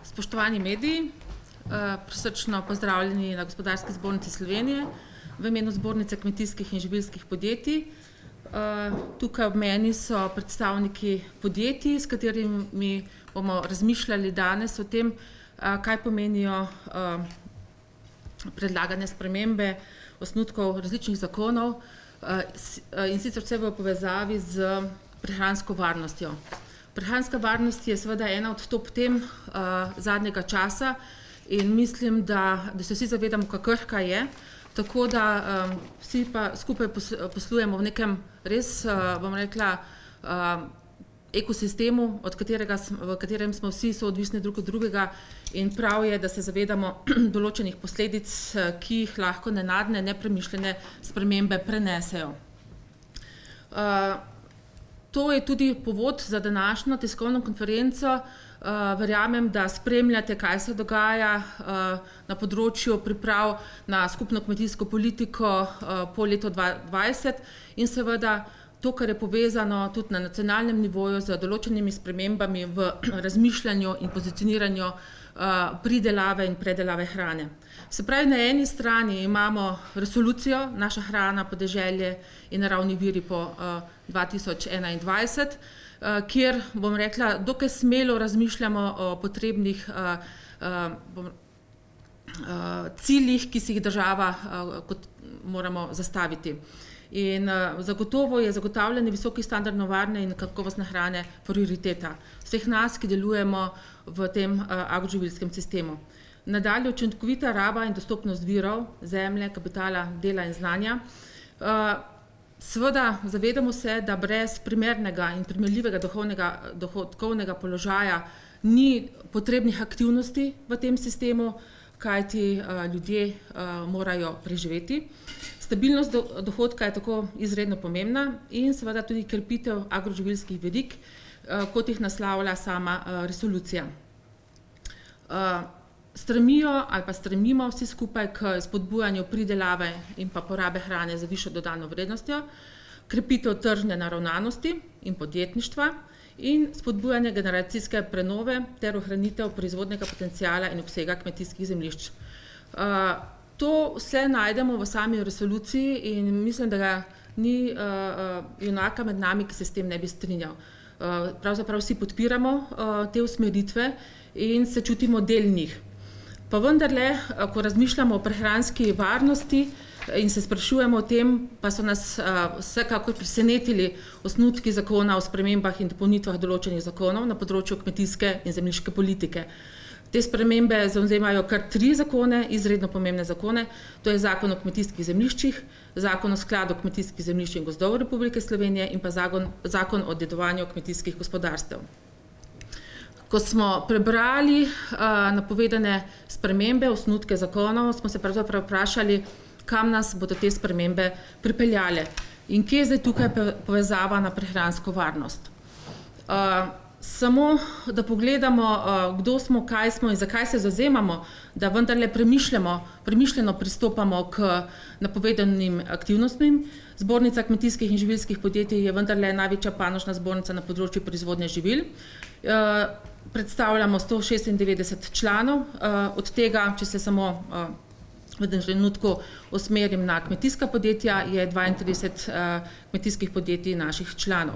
Spoštovani mediji, prisrčno pozdravljeni na Gospodarski zbornici Slovenije v imenu Zbornice kmetijskih in živilskih podjetij. Tukaj ob meni so predstavniki podjetij, s katerimi bomo razmišljali danes o tem, kaj pomenijo predlagane spremembe osnutkov različnih zakonov in sicer vse v povezavi z prehransko varnostjo. Prehranska varnost je seveda ena od top tem zadnjega časa in mislim, da se vsi zavedamo, kako krhka je, tako da vsi pa skupaj poslujemo v nekem res, bom rekla, ekosistemu, v katerem smo vsi soodvisni drug od drugega in prav je, da se zavedamo določenih posledic, ki jih lahko nenadne, nepremišljene spremembe prenesejo. To je tudi povod za današnjo tiskovno konferenco. Verjamem, da spremljate, kaj se dogaja na področju priprav na skupno kmetijsko politiko po letu 2020 in seveda to, kar je povezano tudi na nacionalnem nivoju z določenimi spremembami v razmišljanju in pozicioniranju pridelave in predelave hrane. Se pravi, na eni strani imamo resolucijo Naša hrana, podeželje in naravni viri po 2021, kjer, bom rekla, dokaj smelo razmišljamo o potrebnih ciljih, ki si jih država kot moramo zastaviti. In zagotovo je zagotavljanje visokih standardov varne in kakovostne hrane prioriteta vseh nas, ki delujemo v tem agroživilskem sistemu. Nadalje, učinkovita raba in dostopnost virov, zemlje, kapitala, dela in znanja. Seveda zavedamo se, da brez primernega in primerljivega dohodkovnega položaja ni potrebnih aktivnosti v tem sistemu, kajti ljudje morajo preživeti. Stabilnost dohodka je tako izredno pomembna in seveda tudi krepitev agroživilskih verig, kot jih naslavlja sama resolucija. Stremimo vsi skupaj k spodbujanju pridelave in pa porabe hrane za višjo dodano vrednostjo, krepitev tržne naravnanosti in podjetništva in spodbujanje generacijske prenove ter ohranitev proizvodnega potenciala in obsega kmetijskih zemljišč. To vse najdemo v sami resoluciji in mislim, da ga ni junaka med nami, ki se s tem ne bi strinjal. Pravzaprav vsi podpiramo te usmeritve in se čutimo del njih. Pa vendarle, ko razmišljamo o prehranski varnosti in se sprašujemo o tem, pa so nas vsekakor presenetili osnutki zakona o spremembah in dopolnitvah določenih zakonov na področju kmetijske in zemljiške politike. Te spremembe zavzemajo kar 3 zakone, izredno pomembne zakone, to je Zakon o kmetijskih zemljiščih, Zakon o skladu kmetijskih zemljišč in gozdov Republike Slovenije in pa Zakon o dedovanju kmetijskih gospodarstev. Ko smo prebrali napovedane spremembe, osnutke zakonov, smo se pravzaprav vprašali, kam nas bodo te spremembe pripeljale in kje je zdaj tukaj povezava na prehransko varnost. Samo da pogledamo, kdo smo, kaj smo in zakaj se zavzemamo, da vendarle premišljeno pristopamo k napovedanim aktivnostim. Zbornica kmetijskih in živilskih podjetij je vendarle največja panožna zbornica na področju proizvodnje živil. Predstavljamo 196 članov, od tega, če se samo v tem trenutku usmerim na kmetijska podjetja, je 32 kmetijskih podjetij naših članov.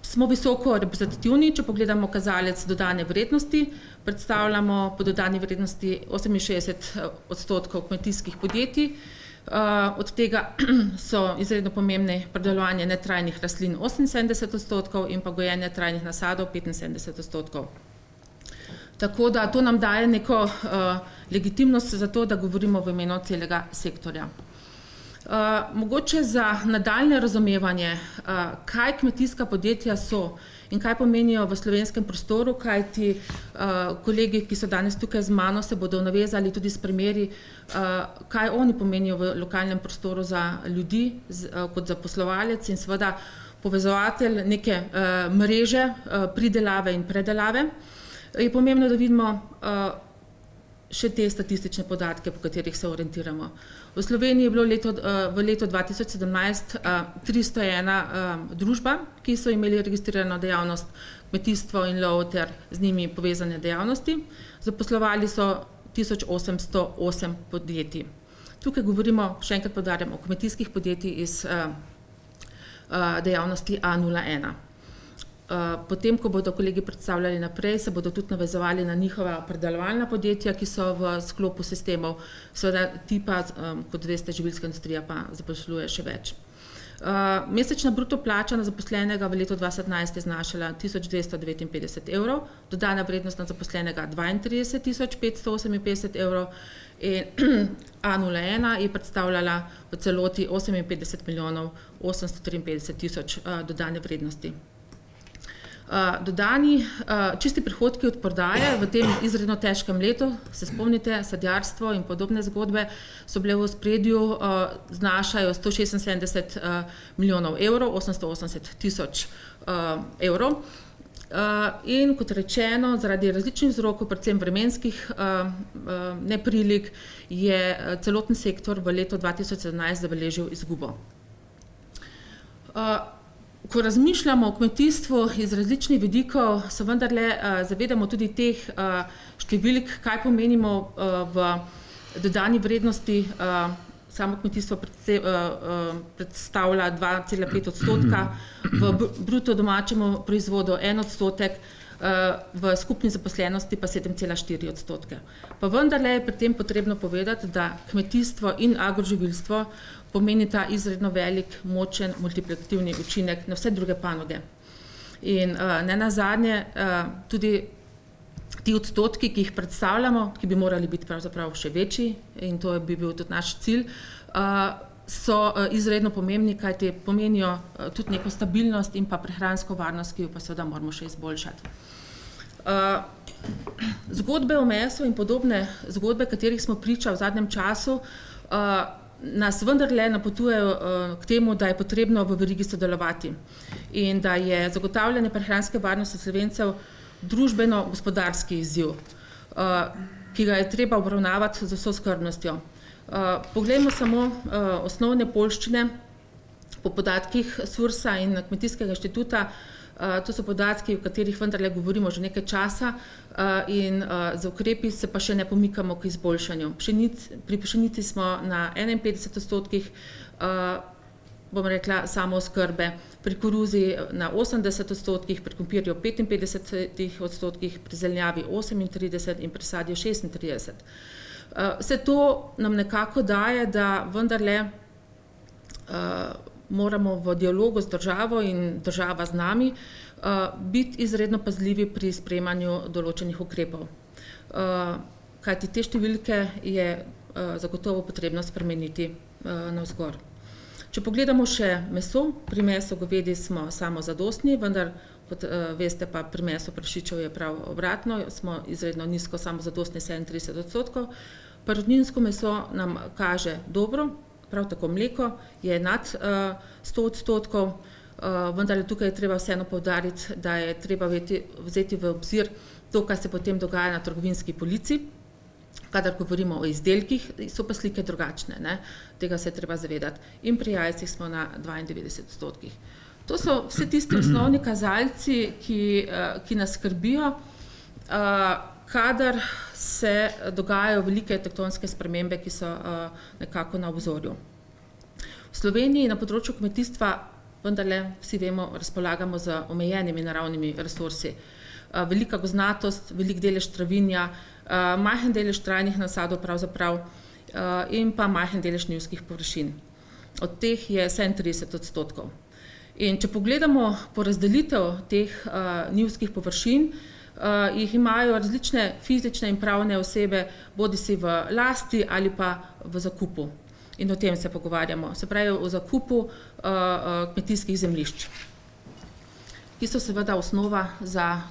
Smo visoko reprezentativni, če pogledamo kazalec dodane vrednosti, predstavljamo po dodani vrednosti 68% kmetijskih podjetij, od tega so izredno pomembne predelovanje netrajnih rastlin 78% in pa gojenje trajnih nasadov 75%. Tako da to nam daje neko legitimnost za to, da govorimo v imenu celega sektorja. Mogoče za nadaljnje razumevanje, kaj kmetijska podjetja so in kaj pomenijo v slovenskem prostoru, kajti kolegi, ki so danes tukaj z mano, se bodo navezali tudi s primeri, kaj oni pomenijo v lokalnem prostoru za ljudi, kot zaposlovalec in seveda povezovatelj neke mreže pridelave in predelave. Je pomembno, da vidimo še te statistične podatke, po katerih se orientiramo. V Sloveniji je bilo v letu 2017 301 družba, ki so imeli registrirano dejavnost kmetijstvo in lov ter z njimi povezane dejavnosti. Zaposlovali so 1808 podjetij. Tukaj govorimo, še enkrat poudarjam, o kmetijskih podjetij iz dejavnosti A01. Potem, ko bodo kolegi predstavljali naprej, se bodo tudi navezovali na njihova predelovalna podjetja, ki so v sklopu sistemov. Seveda tipa, kot veste, živilska industrija pa zaposluje še več. Mesečna bruto plača na zaposlenega v letu 2017 je znašala 1259 evrov, dodana vrednost na zaposlenega 32 558 evrov in A01 je predstavljala v celoti 58 milijonov 853 tisoč dodane vrednosti. Dodani čisti prihodki od prodaje v tem izredno težkem letu, se spomnite, sadjarstvo in podobne zgodbe so bile v ospredju, znašajo 176 milijonov evrov, 880 tisoč evrov. In kot rečeno, zaradi različnih vzrokov, predvsem vremenskih neprilik, je celoten sektor v letu 2017 zabeležil izgubo. Ko razmišljamo o kmetijstvu iz različnih vidikov, se vendarle zavedamo tudi teh številk, kaj pomenimo v dodani vrednosti. Samo kmetijstvo predstavlja 2,5%, v bruto domačemu proizvodu 1%, v skupni zaposlenosti pa 7,4%. Pa vendarle je pri tem potrebno povedati, da kmetijstvo in agroživilstvo pomenita izredno velik, močen, multiplikativni učinek na vse druge panoge. In nenazadnje tudi ti odstotki, ki jih predstavljamo, ki bi morali biti pravzaprav še večji, in to bi bil tudi naš cilj, so izredno pomembni, kajti pomenijo tudi neko stabilnost in pa prehransko varnost, ki jo pa seveda moramo še izboljšati. Zgodbe o mesu in podobne zgodbe, katerih smo priča v zadnjem času, nas vendarle napotujejo k temu, da je potrebno v verigi sodelovati in da je zagotavljanje prehranske varnosti Slovencev družbeno-gospodarski izziv, ki ga je treba obravnavati z vso skrbnostjo. Poglejmo samo osnovne poljščine po podatkih SURS-a in Kmetijskega inštituta. To so podatki, o katerih vendarle govorimo že nekaj časa in z ukrepi se pa še ne pomikamo k izboljšanju. Pri pšenici smo na 51%, bom rekla, samooskrbe, pri koruzi na 80%, pri krompirju 55%, pri zelenjavi 38% in pri sadju 36%. Vse to nam nekako daje, da vendarle moramo v dialogu z državo in država z nami biti izredno pazljivi pri sprejemanju določenih ukrepov. Kajti te številke je zagotovo potrebno spremeniti navzgor. Če pogledamo še meso, pri mesu govedi smo samozadostni, vendar, kot veste, pa pri mesu prašičev je prav obratno, smo izredno nizko samozadostni, 37%. Perutninsko meso nam kaže dobro, prav tako mleko je nad 100%, vendar tukaj je treba vseeno poudariti, da je treba vzeti v obzir to, kar se potem dogaja na trgovinski polici. Kadar govorimo o izdelkih, so pa slike drugačne, ne? Tega se je treba zavedati. In pri jajcih smo na 92%. To so vse tisti osnovni kazalci, ki nas skrbijo, kadar se dogajajo velike tektonske spremembe, ki so nekako na obzorju. V Sloveniji na področju kmetijstva, vendarle vsi vemo, razpolagamo z omejenimi naravnimi resursi. Velika gozdnatost, velik delež travinja, majhen delež trajnih nasadov pravzaprav in pa majhen delež njivskih površin. Od teh je 37%. In če pogledamo porazdelitev teh njivskih površin, jih imajo različne fizične in pravne osebe, bodisi v lasti ali pa v zakupu. In o tem se pogovarjamo, se pravi o zakupu kmetijskih zemljišč, ki so seveda osnova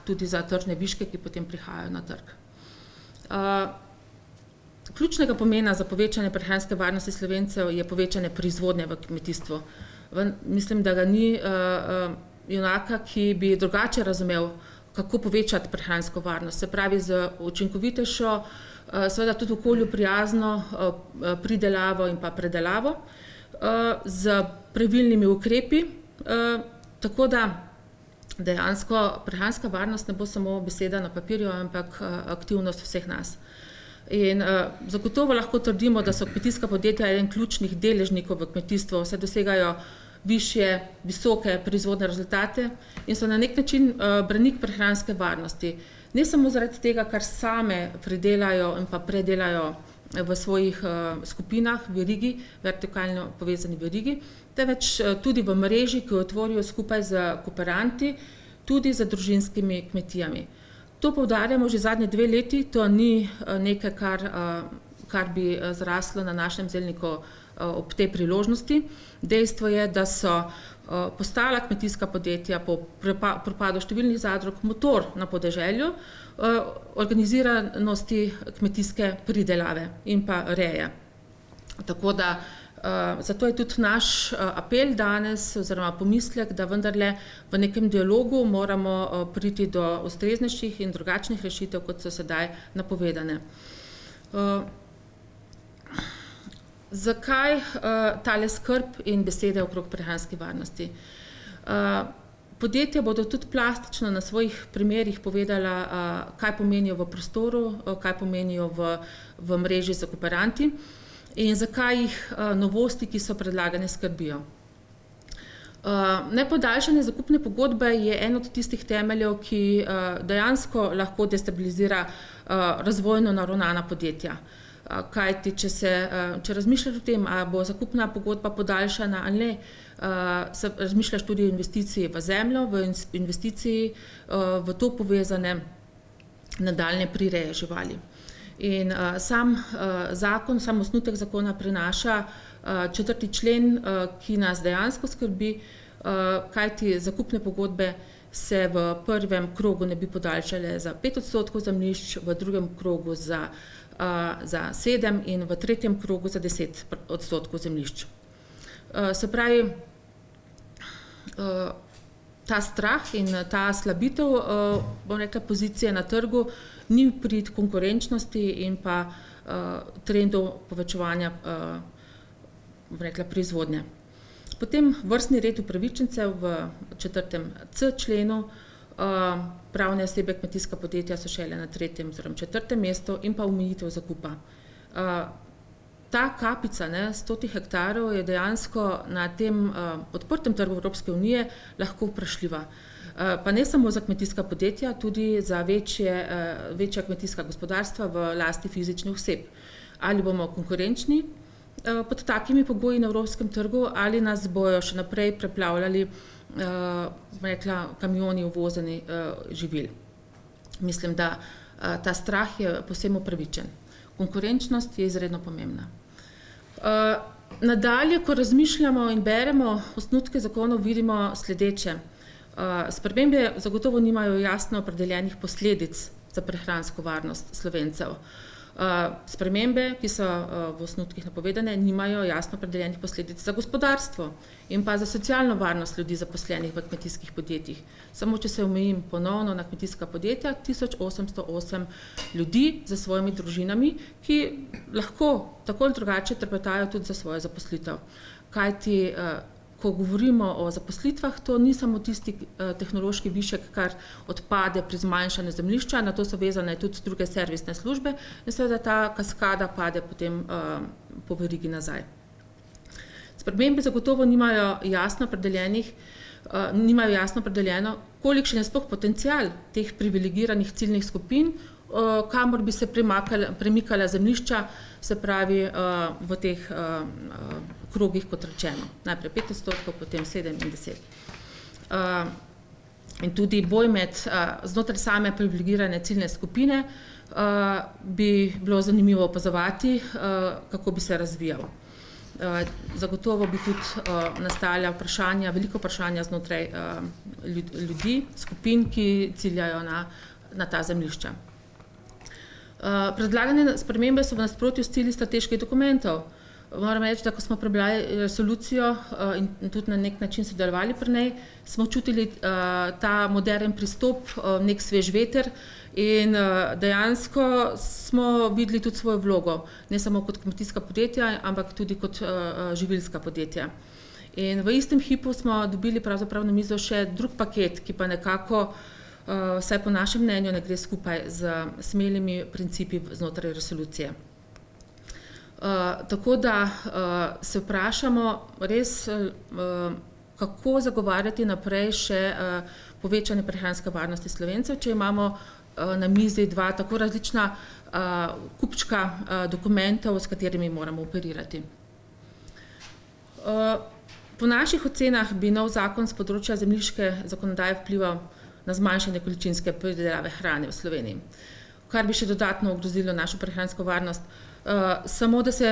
tudi za tržne viške, ki potem prihajajo na trg. Ključnega pomena za povečanje prehranske varnosti Slovencev je povečanje proizvodnje v kmetijstvu. Mislim, da ga ni junaka, ki bi drugače razumel, kako povečati prehransko varnost. Se pravi z učinkovitejšo, seveda tudi okolju prijazno pridelavo in pa predelavo, z pravilnimi ukrepi, tako da dejansko prehranska varnost ne bo samo beseda na papirju, ampak aktivnost vseh nas. In zagotovo lahko trdimo, da so kmetijska podjetja eden ključnih deležnikov v kmetijstvu, saj dosegajo višje, visoke proizvodne rezultate in so na nek način branik prehranske varnosti. Ne samo zaradi tega, kar same pridelajo in pa predelajo v svojih skupinah, verigi, vertikalno povezani verigi, temveč tudi v mreži, ki jo tvorijo skupaj z kooperanti, tudi z družinskimi kmetijami. To poudarjamo že zadnje 2 leti, to ni nekaj, kar bi zraslo na našem zelniku ob tej priložnosti. Dejstvo je, da so postala kmetijska podjetja po propadu številnih zadrug motor na podeželju organiziranosti kmetijske pridelave in pa reje. Tako da zato je tudi naš apel danes oziroma pomislek, da vendarle v nekem dialogu moramo priti do ustreznejših in drugačnih rešitev, kot so sedaj napovedane. Zakaj tale skrb in besede okrog prehranske varnosti? Podjetja bodo tudi plastično na svojih primerih povedala, kaj pomenijo v prostoru, kaj pomenijo v mreži z kooperanti in zakaj jih novosti, ki so predlagane, skrbijo. Nepodaljšanje zakupne pogodbe je en od tistih temeljev, ki dejansko lahko destabilizira razvojno naravnana podjetja. Kajti, če razmišljaš o tem, ali bo zakupna pogodba podaljšana ali ne, razmišljaš tudi o investiciji v zemljo, v investiciji v to povezane nadaljnje prireje živali. In sam osnutek zakona prinaša 4. člen, ki nas dejansko skrbi, kajti zakupne pogodbe se v prvem krogu ne bi podaljšale za 5% zemljišč, v drugem krogu za 7% in v tretjem krogu za 10% zemljišč. Se pravi, ta strah in ta slabitev, bom rekla, pozicije na trgu ni v prid konkurenčnosti in pa trendov povečevanja, bom rekla, proizvodnje. Potem vrstni red upravičencev v 4.c členu, pravne osebe kmetijska podjetja so šele na 3. oziroma 4. mestu in pa omejitev zakupa. Ta kapica 100 hektarov je dejansko na tem odprtem trgu Evropske unije lahko vprašljiva. Pa ne samo za kmetijska podjetja, tudi za večja kmetijska gospodarstva v lasti fizičnih oseb. Ali bomo konkurenčni pod takimi pogoji na evropskem trgu, ali nas bojo še naprej preplavljali kamioni uvozeni živil. Mislim, da ta strah je povsem upravičen. Konkurenčnost je izredno pomembna. Nadalje, ko razmišljamo in beremo osnutke zakonov, vidimo sledeče. Spremembe zagotovo nimajo jasno opredeljenih posledic za prehransko varnost Slovencev. Spremembe, ki so v osnutkih napovedane, nimajo jasno opredeljenih posledic za gospodarstvo in pa za socialno varnost ljudi zaposlenih v kmetijskih podjetjih. Samo če se omejim ponovno na kmetijska podjetja, 1808 ljudi za svojimi družinami, ki lahko tako ali drugače trpetajo tudi za svojo zaposlitev. Kajti, ko govorimo o zaposlitvah, to ni samo tisti tehnološki višek, kar odpade pri zmanjšanju zemljišča, na to so vezane tudi druge servisne službe in seveda ta kaskada pade potem po verigi nazaj. Spremembe zagotovo nimajo jasno opredeljeno, kolikšen je sploh potencial teh privilegiranih ciljnih skupin, kamor bi se premikala zemljišča, se pravi v teh krogih, kot rečeno. Najprej 5%, potem 7 in 10. In tudi boj znotraj same privilegirane ciljne skupine bi bilo zanimivo opazovati, kako bi se razvijal. Zagotovo bi tudi nastajala veliko vprašanja znotraj ljudi, skupin, ki ciljajo na ta zemljišča. Predlagane spremembe so v nasprotju s cilji strateških dokumentov. Moram reči, da ko smo prebrali resolucijo in tudi na nek način sodelovali pri njej, smo čutili ta moderen pristop, nek svež veter in dejansko smo videli tudi svojo vlogo, ne samo kot kmetijska podjetja, ampak tudi kot živilska podjetja. In v istem hipu smo dobili pravzaprav na mizo še drug paket, ki pa nekako, vsaj po našem mnenju, ne gre skupaj z smelimi principi znotraj resolucije. Tako da se vprašamo res, kako zagovarjati naprej še povečanje prehranske varnosti Slovencev, če imamo na mizi dva tako različna kupčka dokumentov, s katerimi moramo operirati. Po naših ocenah bi nov zakon s področja zemljiške zakonodaje vplival na zmanjšanje količinske pridelave hrane v Sloveniji, kar bi še dodatno ogrozilo našo prehransko varnost. Samo da se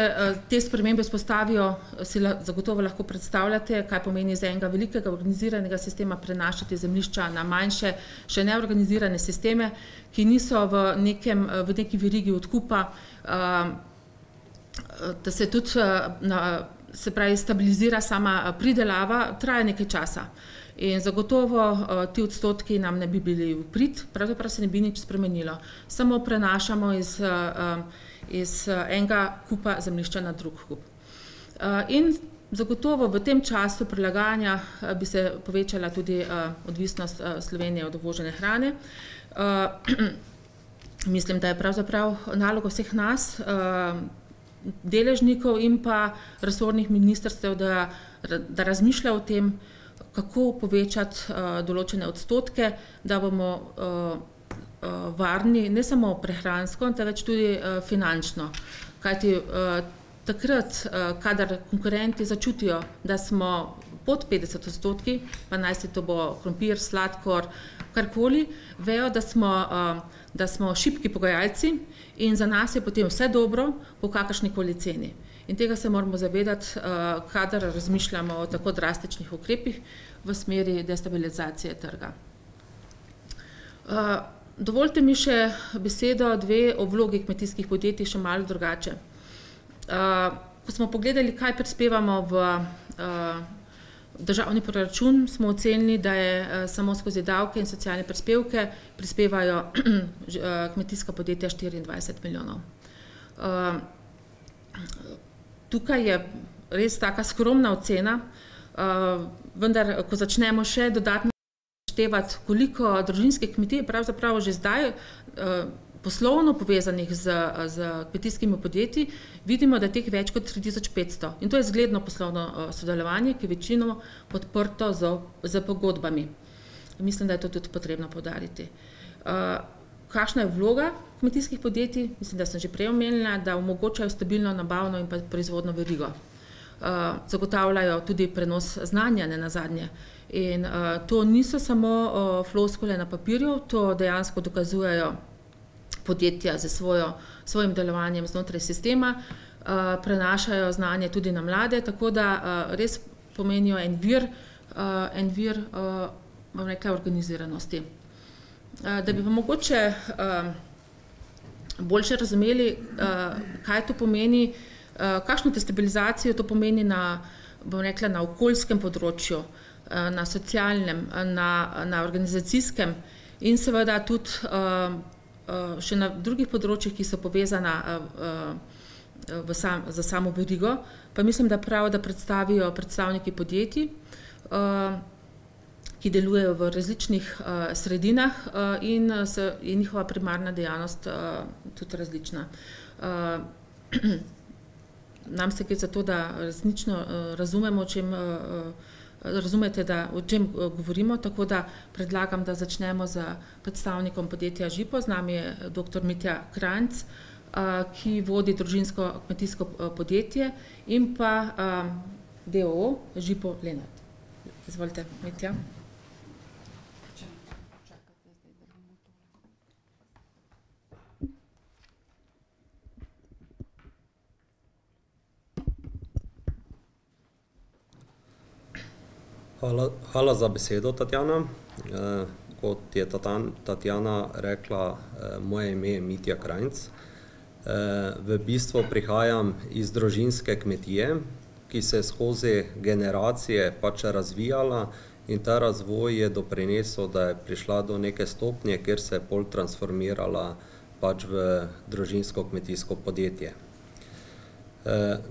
te spremembe vzpostavijo, si zagotovo lahko predstavljate, kaj pomeni iz enega velikega organiziranega sistema prenašati zemljišča na manjše, še neorganizirane sisteme, ki niso v neki verigi odkupa, da se tudi se pravi stabilizira sama pridelava, traja nekaj časa. In zagotovo ti odstotki nam ne bi bili v prid, pravzaprav se ne bi nič spremenilo. Samo prenašamo iz enega kupa zemljišča na drug kup. In zagotovo v tem času prilagajanja bi se povečala tudi odvisnost Slovenije od uvožene hrane. Mislim, da je pravzaprav naloga vseh nas, deležnikov in pa resornih ministrstev, da razmišlja o tem, kako povečati določene odstotke, da bomo varni ne samo prehransko, temveč tudi finančno. Kajti takrat, kadar konkurenti začutijo, da smo pod 50%, pa naj se to bo krompir, sladkor, karkoli, vejo, da smo šibki pogajalci in za nas je potem vse dobro po kakršnikoli ceni. In tega se moramo zavedati, kadar razmišljamo o tako drastičnih ukrepih v smeri destabilizacije trga. Dovolite mi še besedo dve o vlogi kmetijskih podjetij še malo drugače. Ko smo pogledali, kaj prispevamo v državni proračun, smo ocenili, da je samo skozi davke in socialne prispevke prispevajo kmetijska podjetja 24 milijonov. Tukaj je res taka skromna ocena, vendar, ko začnemo še dodatno števati, koliko družinskih kmetij pravzaprav že zdaj poslovno povezanih z kmetijskimi podjetji, vidimo, da je teh več kot 3500. In to je zgledno poslovno sodelovanje, ki je večino podprto z pogodbami. Mislim, da je to tudi potrebno poudariti. Kakšna je vloga kmetijskih podjetij? Mislim, da sem že prej omenila, da omogočajo stabilno nabavno in pa proizvodno verigo. Zagotavljajo tudi prenos znanja, ne nazadnje. In to niso samo floskule na papirju, to dejansko dokazujejo podjetja z svojim delovanjem znotraj sistema, prenašajo znanje tudi na mlade, tako da res pomenijo en vir, bom rekla, organiziranosti. Da bi pa mogoče boljše razumeli, kaj to pomeni, kakšno destabilizacijo to pomeni na, bom rekla, na okoljskem področju, na socialnem, na organizacijskem in seveda tudi še na drugih področjih, ki so povezana za samo verigo, pa mislim, da prav, da predstavijo predstavniki podjetij, ki delujejo v različnih sredinah in je njihova primarna dejavnost tudi različna. Nam se gre za to, da resnično razumemo, razumete, o čem govorimo, tako da predlagam, da začnemo z predstavnikom podjetja Žipo. Z nami je dr. Mitja Krajnc, ki vodi družinsko kmetijsko podjetje in pa d.o.o. Žipo Lenart. Izvolite, Mitja. Hvala za besedo, Tatjana. Kot je Tatjana rekla, moje ime je Mitja Krajnc. V bistvu prihajam iz družinske kmetije, ki se je skozi generacije pač razvijala in ta razvoj je doprinesel, da je prišla do neke stopnje, kjer se je pol transformirala pač v družinsko kmetijsko podjetje.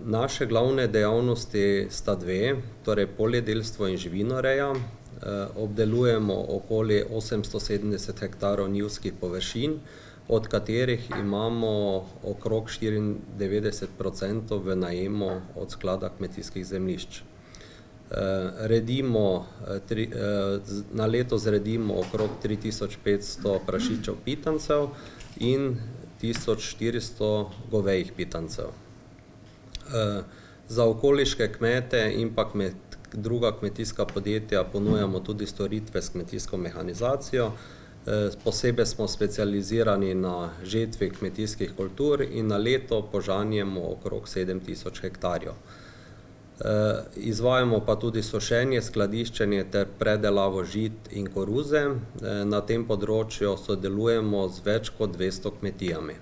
Naše glavne dejavnosti sta dve, torej poljedelstvo in živinoreja. Obdelujemo okoli 870 hektarov njivskih površin, od katerih imamo okrog 94% v najemu od sklada kmetijskih zemljišč. Na leto zredimo okrog 3500 prašičev pitancev in 1400 govejih pitancev. Za okoliške kmete in pa druga kmetijska podjetja ponujamo tudi storitve s kmetijsko mehanizacijo. Posebej smo specializirani na žetvi kmetijskih kultur in na leto požanjemo okrog 7000 hektarjev. Izvajamo pa tudi sušenje, skladiščenje ter predelavo žit in koruze. Na tem področju sodelujemo z več kot 200 kmetijami.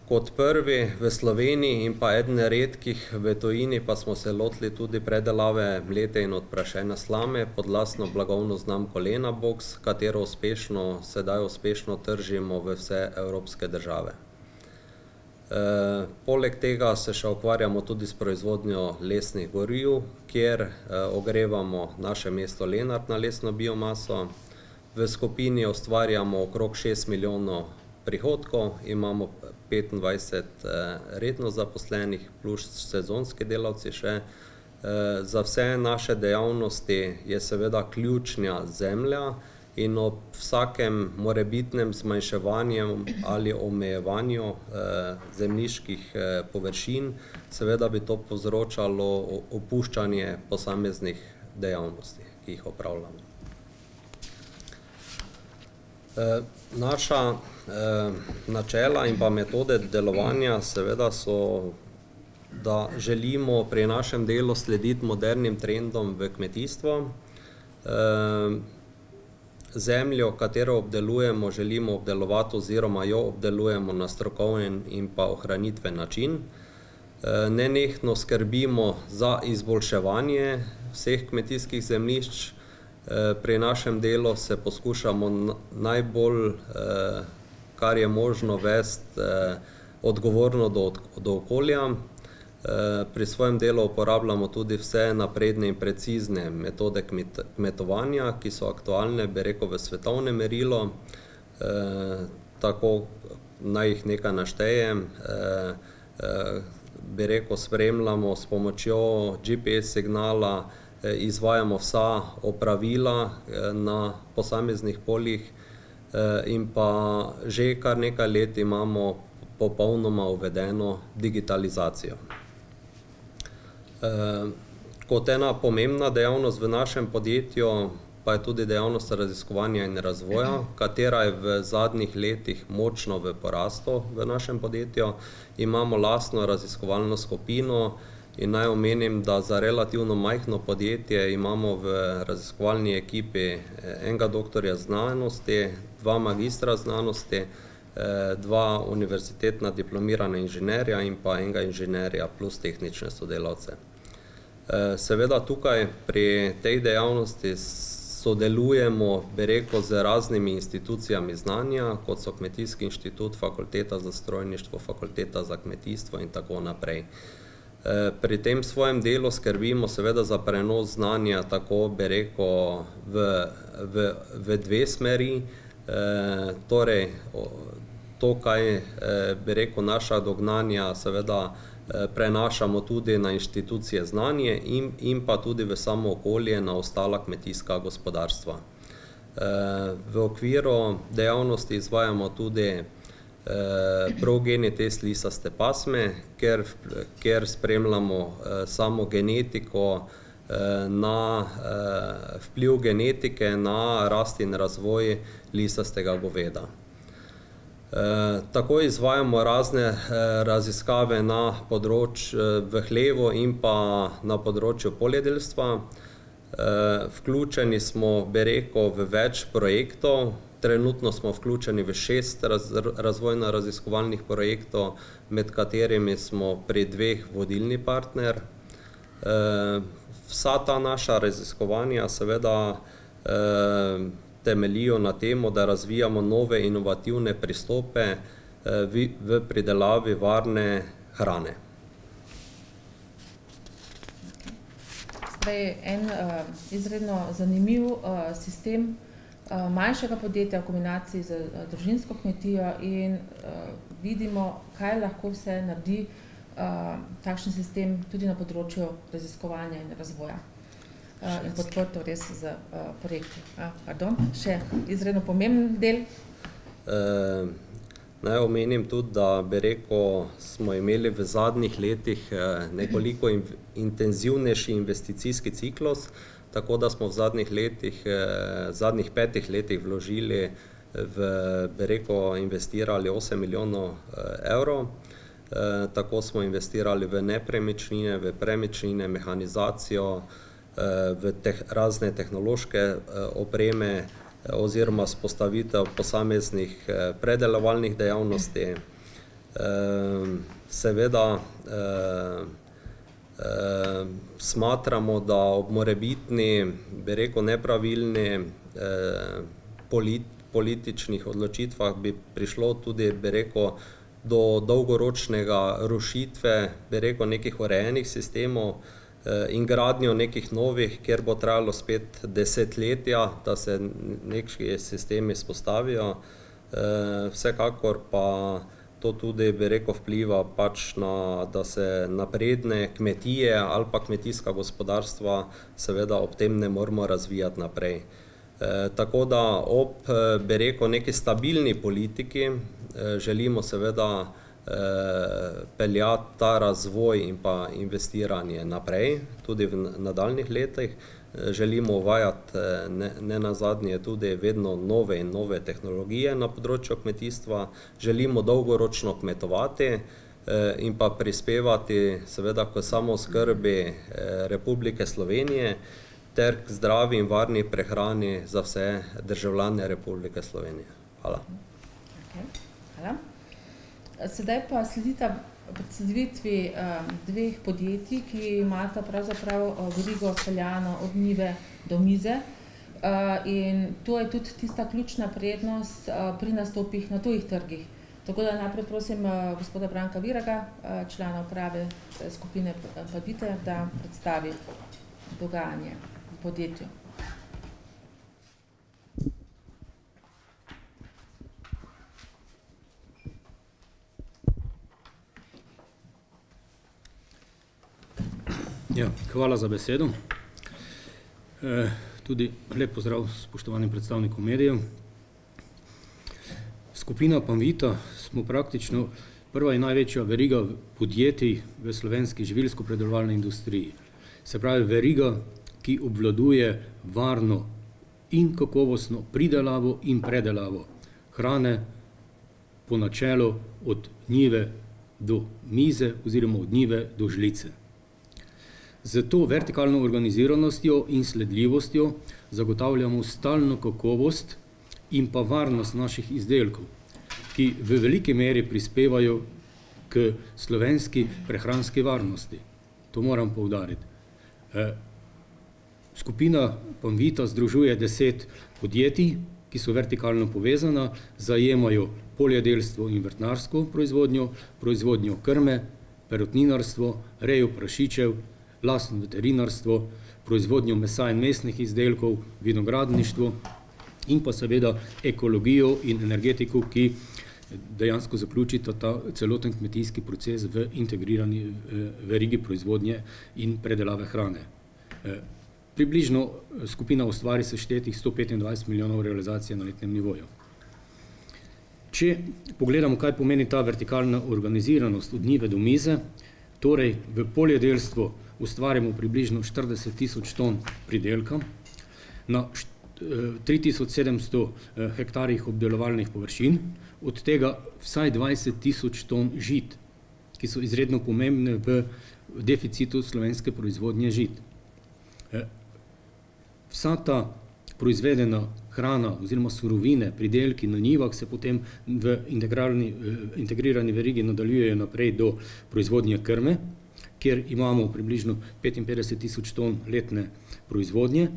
Kot prvi v Sloveniji in pa eden redkih v tujini pa smo se lotili tudi predelave mlete in odprašene slame pod lastno blagovno znamko Lenabox, katero sedaj uspešno tržimo v vse evropske države. Poleg tega se še ukvarjamo tudi s proizvodnjo lesnih goriv, kjer ogrevamo naše mesto Lenart na lesno biomaso. V skupini ustvarjamo okrog 6 milijonov prihodkov, imamo 25 redno zaposlenih plus sezonski delavci še. Za vse naše dejavnosti je seveda ključna zemlja in ob vsakem morebitnem zmanjševanju ali omejevanju zemljiških površin, seveda bi to povzročalo opuščanje posameznih dejavnosti, ki jih opravljamo. Naša načela in pa metode delovanja seveda so, da želimo pri našem delu slediti modernim trendom v kmetijstvu. Zemljo, katero obdelujemo, želimo obdelovati oziroma jo obdelujemo na strokoven in pa ohranitven način. Nenehno skrbimo za izboljševanje vseh kmetijskih zemljišč. Pri našem delu se poskušamo najbolj, kar je možno, vesti odgovorno do okolja. Pri svojem delu uporabljamo tudi vse napredne in precizne metode kmetovanja, ki so aktualne, bi rekel, v svetovnem merilu. Tako naj jih nekaj naštejem. Bi rekel, spremljamo s pomočjo GPS signala, izvajamo vsa opravila na posameznih poljih in pa že kar nekaj let imamo popolnoma uvedeno digitalizacijo. Kot ena pomembna dejavnost v našem podjetju pa je tudi dejavnost raziskovanja in razvoja, katera je v zadnjih letih močno v porastu v našem podjetju. Imamo lastno raziskovalno skupino in naj omenim, da za relativno majhno podjetje imamo v raziskovalni ekipi enega doktorja znanosti, 2 magistra znanosti, 2 univerzitetna diplomirana inženirja in pa enega inženirja plus tehnične sodelavce. Seveda tukaj pri tej dejavnosti sodelujemo, bi rekel, z raznimi institucijami znanja, kot so Kmetijski inštitut, Fakulteta za strojništvo, Fakulteta za kmetijstvo in tako naprej. Pri tem svojem delu skrbimo seveda za prenos znanja, tako bi rekel, v dve smeri. Torej, to, kaj bi rekel, naša dognanja seveda prenašamo tudi na inštitucije znanje in pa tudi v samo okolje na ostala kmetijska gospodarstva. V okviru dejavnosti izvajamo tudi progeni test lisaste pasme, kjer spremljamo samo genetiko, na vpliv genetike na rast in razvoj lisastega goveda. Tako izvajamo razne raziskave v hlevu in pa na področju poljedelstva. Vključeni smo, bi rekel, v več projektov. Trenutno smo vključeni v 6 razvojno-raziskovalnih projektov, med katerimi smo pri 2 vodilni partner. Vsa ta naša raziskovanja seveda temeljijo na temu, da razvijamo nove inovativne pristope v pridelavi varne hrane. Zdaj, en izredno zanimiv sistem manjšega podjetja v kombinaciji z družinsko kmetijo in vidimo, kaj lahko vse naredi takšen sistem tudi na področju raziskovanja in razvoja. In podprto res z projekti. Še izredno pomemben del. Naj omenim tudi, da bi rekel, smo imeli v zadnjih letih nekoliko intenzivnejši investicijski ciklus, tako da smo v zadnjih 5 letih vložili bi rekel, investirali 8 milijonov evrov. Tako smo investirali v nepremičnine, v premičnine, mehanizacijo, v razne tehnološke opreme oziroma vzpostavitev posameznih predelovalnih dejavnosti. Seveda smatramo, da ob morebitni, bi rekel, nepravilni političnih odločitvah bi prišlo tudi, bi rekel, do dolgoročnega rušitve, bi rekel, nekih urejenih sistemov in gradnjo nekih novih, kjer bo trajalo spet desetletja, da se neki sistemi vzpostavijo. Vsekakor pa to tudi, bi rekel, vpliva pač na, da se napredne kmetije ali pa kmetijska gospodarstva seveda ob tem ne moremo razvijati naprej. Tako da ob, bi rekel, neki stabilni politiki želimo seveda peljati ta razvoj in pa investiranje naprej, tudi v nadaljnjih letih. Želimo uvajati ne nazadnje tudi vedno nove in nove tehnologije na področju kmetijstva. Želimo dolgoročno kmetovati in pa prispevati seveda k samooskrbi Republike Slovenije ter k zdravi in varni prehrani za vse državljane Republike Slovenije. Hvala. Hvala. Sedaj pa sledita predstavitvi dveh podjetij, ki imata pravzaprav verigo speljano od njive do mize. In to je tudi tista ključna prednost pri nastopih na tujih trgih. Tako da najprej prosim gospoda Branka Viraga, člana uprave skupine Padvite, da predstavi dogajanje v podjetju. Ja, hvala za besedo. Tudi lep pozdrav spoštovanim predstavnikom medijev. Skupina Panvita smo praktično prva in največja veriga podjetij v slovenski živilsko-predelovalni industriji. Se pravi veriga, ki obvladuje varno in kakovostno pridelavo in predelavo hrane po načelu od njive do mize oziroma od njive do žlice. Z to vertikalno organiziranostjo in sledljivostjo zagotavljamo stalno kakovost in pa varnost naših izdelkov, ki v veliki meri prispevajo k slovenski prehranski varnosti. To moram poudariti. Skupina Panvita združuje 10 podjetij, ki so vertikalno povezana, zajemajo poljedelstvo in vrtnarsko proizvodnjo, proizvodnjo krme, perutninarstvo, rejo prašičev, lastno veterinarstvo, proizvodnjo mesa in mesnih izdelkov, vinogradništvo in pa seveda ekologijo in energetiko, ki dejansko zaključita ta celoten kmetijski proces v integrirani verigi proizvodnje in predelave hrane. Približno skupina ustvari seštetih 125 milijonov realizacije na letnem nivoju. Če pogledamo, kaj pomeni ta vertikalna organiziranost od njive do mize, torej v poljedelstvu ustvarjamo približno 40 tisoč ton pridelka na 3700 hektarjih obdelovalnih površin, od tega vsaj 20 tisoč ton žit, ki so izredno pomembne v deficitu slovenske proizvodnje žit. Vsa ta proizvedena hrana oziroma surovine, pridelki na njivah se potem v integrirani verigi nadaljujejo naprej do proizvodnje krme, kjer imamo približno 55 tisoč ton letne proizvodnje.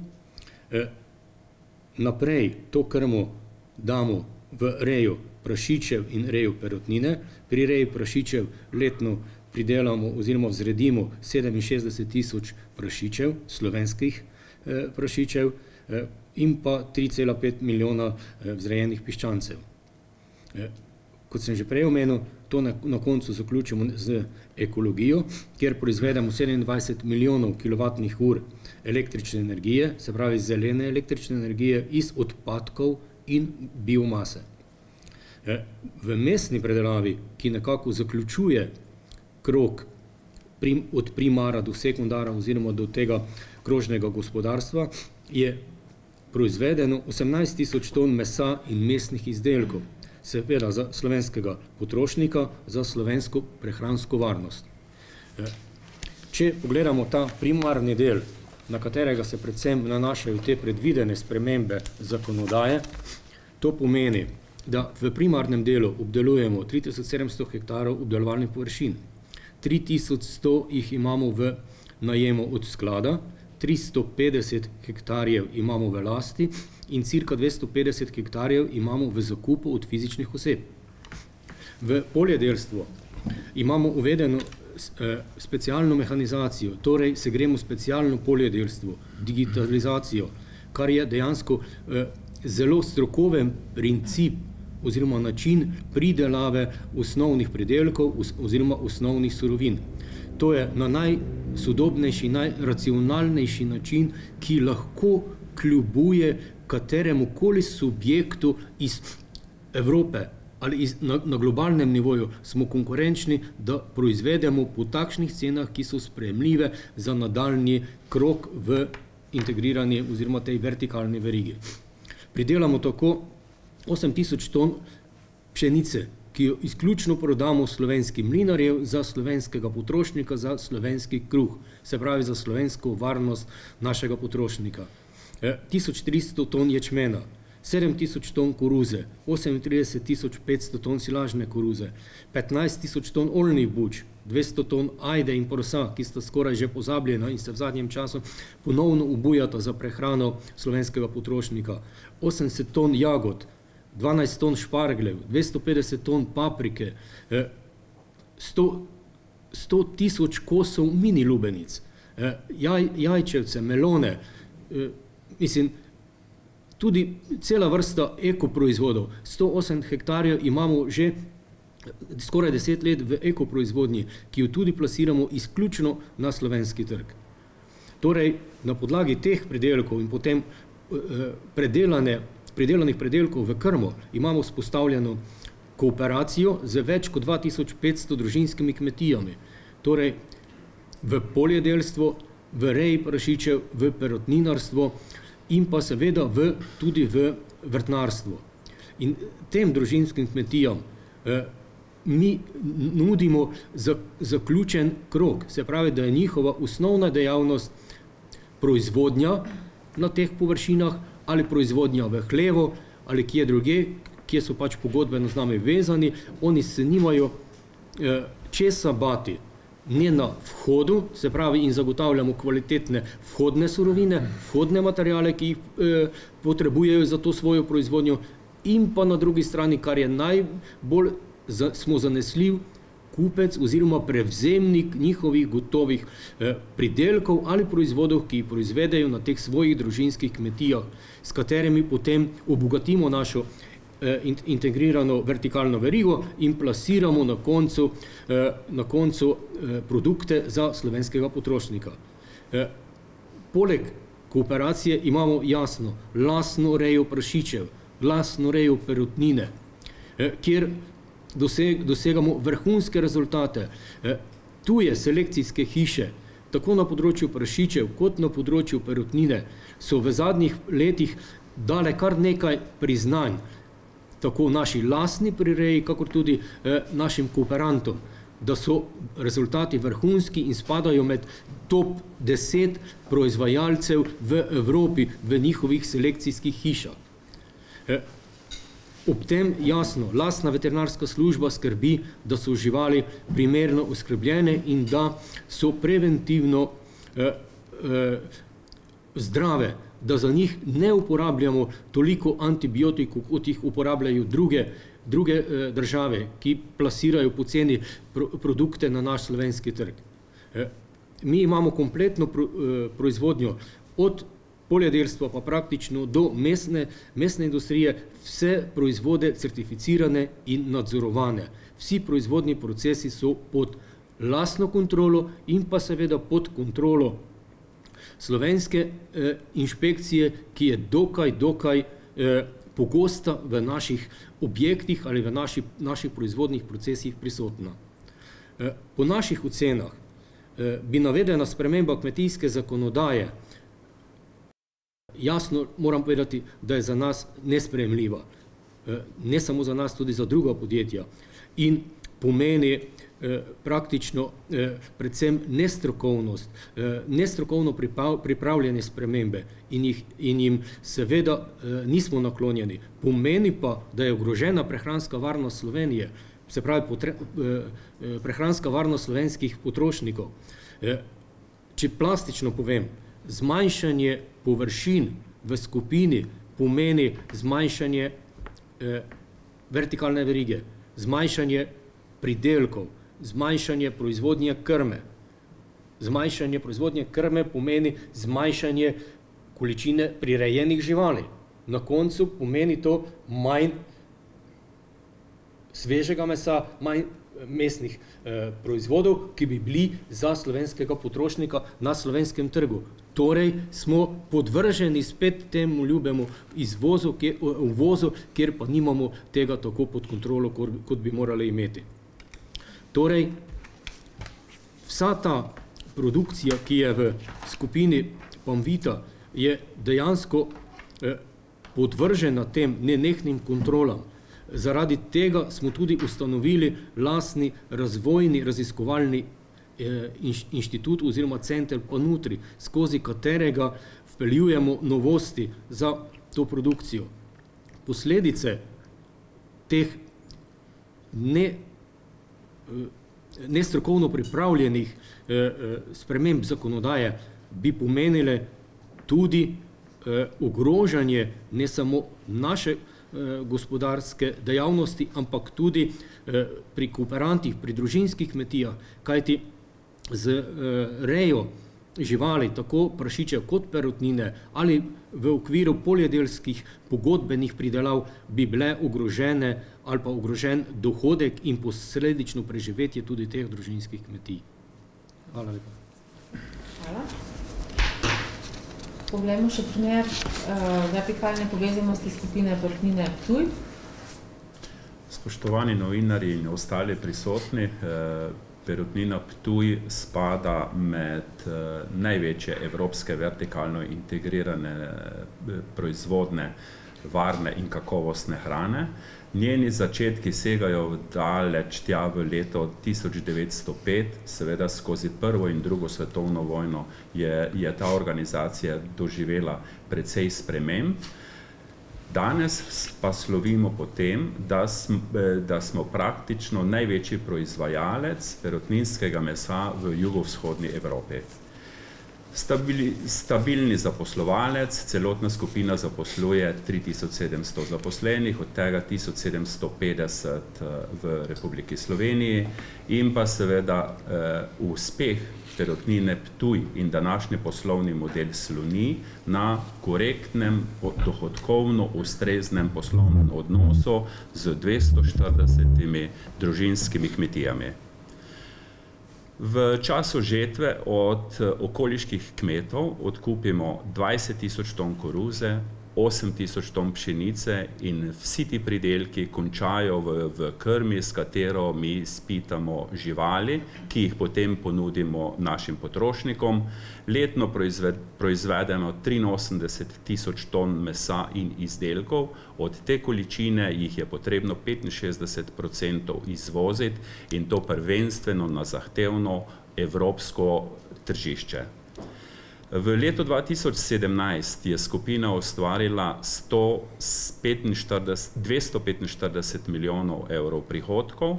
Naprej to krmo damo v rejo prašičev in rejo perutnine. Pri reji prašičev letno pridelamo oziroma vzredimo 67 000 prašičev, slovenskih prašičev, in pa 3,5 milijona vzrejenih piščancev. Kot sem že prej omenil, to na koncu zaključimo z ekologijo, kjer proizvedemo 27 milijonov kilovatnih ur električne energije, se pravi zelene električne energije iz odpadkov in biomase. V mesni predelavi, ki nekako zaključuje krog od primara do sekundara oziroma do tega krožnega gospodarstva, je proizvedeno 18 000 ton mesa in mesnih izdelkov, seveda za slovenskega potrošnika, za slovensko prehransko varnost. Če pogledamo ta primarni del, na katerega se predvsem nanašajo te predvidene spremembe zakonodaje, to pomeni, da v primarnem delu obdelujemo 3700 hektarov obdelovalnih površin, 3100 jih imamo v najemu od sklada, 350 hektarjev imamo v lasti in cirka 250 hektarjev imamo v zakupu od fizičnih oseb. V poljedelstvu imamo uvedeno specialno mehanizacijo, torej se gremo specialno poljedelstvo, digitalizacijo, kar je dejansko zelo strokoven princip oziroma način pridelave osnovnih pridelkov oziroma osnovnih surovin. To je na najsodobnejši, najracionalnejši način, ki lahko kljubuje kateremu koli subjektu iz Evrope ali na globalnem nivoju smo konkurenčni, da proizvedemo po takšnih cenah, ki so sprejemljive za nadaljnji krog v integrirani oziroma tej vertikalni verigi. Pridelamo tako 8000 ton pšenice, ki jo izključno prodamo slovenskim mlinarjev za slovenskega potrošnika, za slovenski kruh, se pravi za slovensko varnost našega potrošnika. 1300 ton ječmena, 7000 ton koruze, 38500 ton silažne koruze, 15000 ton oljnih buč, 200 ton ajde in prosa, ki sta skoraj že pozabljena in se v zadnjem času ponovno obujata za prehrano slovenskega potrošnika, 80 ton jagod, 12 ton špargljev, 250 ton paprike, 100 000 kosov mini lubenic, jajčevce, melone, mislim, tudi cela vrsta ekoproizvodov. 108 hektarjev imamo že skoraj 10 let v ekoproizvodnji, ki jo tudi plasiramo izključno na slovenski trg. Torej, na podlagi teh pridelkov in potem predelanih predelkov v krmo imamo vzpostavljeno kooperacijo z več kot 2500 družinskimi kmetijami. Torej, v poljedelstvo, v reji prašičev, v perutninarstvo in pa seveda tudi v vrtnarstvo. In tem družinskim kmetijam mi nudimo zaključen krog, se pravi, da je njihova osnovna dejavnost proizvodnja na teh površinah ali proizvodnja v hlevu ali kje druge, kje so pač pogodbeno z nami vezani, oni se nimajo česa bati. Ne na vhodu, se pravi, in zagotavljamo kvalitetne vhodne surovine, vhodne materijale, ki jih potrebujejo za to svojo proizvodnjo, in pa na drugi strani, kar je najbolj smo zanesljiv kupec oziroma prevzemnik njihovih gotovih pridelkov ali proizvodov, ki jih proizvedejo na teh svojih družinskih kmetijah, s katerimi potem obogatimo našo integrirano vertikalno verigo in plasiramo na koncu produkte za slovenskega potrošnika. Poleg kooperacije imamo jasno lastno rejo prašičev, lastno rejo perutnine, kjer dosegamo vrhunske rezultate. Tuje selekcijske hiše, tako na področju prašičev kot na področju perutnine, so v zadnjih letih dale kar nekaj priznanj, tako naši lastni prireji, kakor tudi našim kooperantom, da so rezultati vrhunski in spadajo med top 10 proizvajalcev v Evropi v njihovih selekcijskih hišah. Ob tem jasno, lastna veterinarska služba skrbi, da so živali primerno oskrbljene in da so preventivno zdrave, da za njih ne uporabljamo toliko antibiotikov, kot jih uporabljajo druge države, ki plasirajo poceni produkte na naš slovenski trg. Mi imamo kompletno proizvodnjo od poljedelstva pa praktično do mesne industrije, vse proizvode certificirane in nadzorovane. Vsi proizvodni procesi so pod lastno kontrolo in pa seveda pod kontrolo slovenske inšpekcije, ki je dokaj pogosta v naših objektih ali v naših proizvodnih procesih prisotna. Po naših ocenah bi navedena sprememba kmetijske zakonodaje, jasno moram povedati, da je za nas nesprejemljiva. Ne samo za nas, tudi za druga podjetja. In pomeni praktično predvsem nestrokovnost, nestrokovno pripravljene spremembe in jim seveda nismo naklonjeni. Pomeni pa, da je ogrožena prehranska varnost Slovenije, se pravi prehranska varnost slovenskih potrošnikov. Če plastično povem, zmanjšanje površin v skupini pomeni zmanjšanje vertikalne verige, zmanjšanje pridelkov, zmanjšanje proizvodnje krme. Zmanjšanje proizvodnje krme pomeni zmanjšanje količine prirejenih živali. Na koncu pomeni to manj svežega mesa, manj mesnih proizvodov, ki bi bili za slovenskega potrošnika na slovenskem trgu. Torej smo podvrženi spet temu ljubemu uvozu, kjer pa nimamo tega tako pod kontrolo, kot bi morali imeti. Torej, vsa ta produkcija, ki je v skupini Panvita, je dejansko podvržena tem nenehnim kontrolam. Zaradi tega smo tudi ustanovili lastni razvojni raziskovalni inštitut oziroma center Panutri, skozi katerega vpeljujemo novosti za to produkcijo. Posledice teh nestrokovno pripravljenih sprememb zakonodaje bi pomenile tudi ogrožanje ne samo naše gospodarske dejavnosti, ampak tudi pri kooperantih, pri družinskih kmetijah, kajti z rejo živali, tako prašičev kot perutnine, ali v okviru poljedelskih pogodbenih pridelav bi bile ogrožene ali pa ogrožen dohodek in posledično preživetje tudi teh družinskih kmetij. Hvala lepa. Hvala. Poglejmo še primer vertikalne povezanosti skupine Perutnine Ptuj. Spoštovani novinarji in ostali prisotni, Perutnina Ptuj spada med največje evropske vertikalno integrirane proizvodne, varne in kakovostne hrane. Njeni začetki segajo daleč tja v leto 1905, seveda skozi prvo in drugo svetovno vojno je ta organizacija doživela precej sprememb. Danes pa slovimo po tem, da smo praktično največji proizvajalec perutninskega mesa v jugovzhodni Evropi. Stabilni zaposlovalec, celotna skupina zaposluje 3700 zaposlenih, od tega 1750 v Republiki Sloveniji in pa seveda uspeh Perutnine Ptuj in današnji poslovni model sloni na korektnem, dohodkovno ustreznem poslovnem odnosu z 240 družinskimi kmetijami. V času žetve od okoliških kmetov odkupimo 20 000 ton koruze, 8 000 ton pšenice in vsi ti pridelki končajo v krmi, s katero mi spitamo živali, ki jih potem ponudimo našim potrošnikom. Letno proizvedemo 83 000 ton mesa in izdelkov, od te količine jih je potrebno 65% izvoziti in to prvenstveno na zahtevno evropsko tržišče. V letu 2017 je skupina ustvarila 245 milijonov evrov prihodkov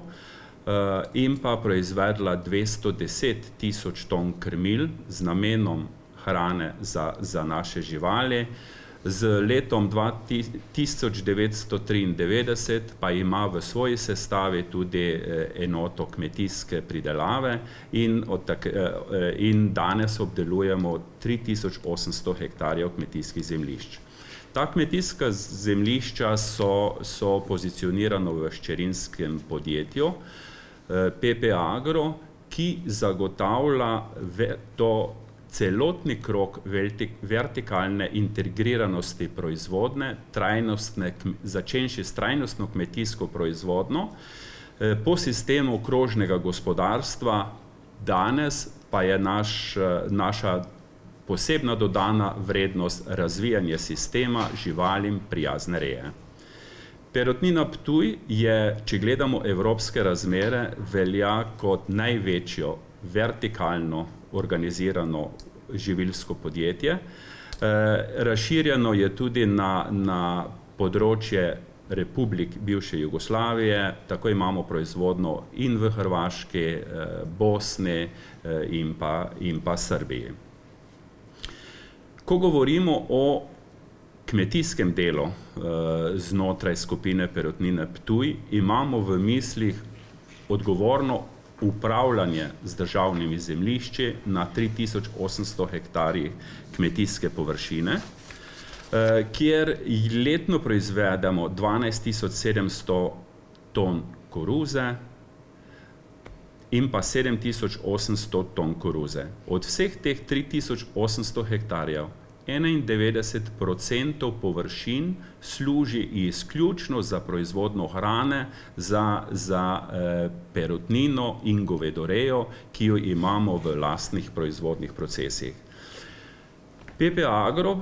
in pa proizvedla 210 000 ton krmil z namenom hrane za naše živali. Z letom 1993 pa ima v svoji sestavi tudi enoto kmetijske pridelave in danes obdelujemo 3800 hektarjev kmetijskih zemljišč. Ta kmetijska zemljišča so pozicionirana v hčerinskem podjetju PP Agro, ki zagotavlja to celotni krog vertikalne integriranosti proizvodne, začenši s trajnostno kmetijsko proizvodno, po sistemu krožnega gospodarstva. Danes pa je naša posebna dodana vrednost razvijanje sistema živalim prijazne reje. Perutnina Ptuj je, če gledamo evropske razmere, velja kot največjo vertikalno organizirano živilsko podjetje. Razširjeno je tudi na področje republik bivše Jugoslavije, tako imamo proizvodno in v Hrvaški, Bosni in pa Srbiji. Ko govorimo o kmetijskem delu znotraj skupine Perutnine Ptuj, imamo v mislih odgovorno upravljanje z državnimi zemljišči na 3800 hektarjih kmetijske površine, kjer letno proizvedemo 12700 ton koruze in pa 7800 ton koruze. Od vseh teh 3800 hektarjev 91% površin služi izključno za proizvodno hrane, za perutnino in govedorejo, ki jo imamo v lastnih proizvodnih procesih. PP Agro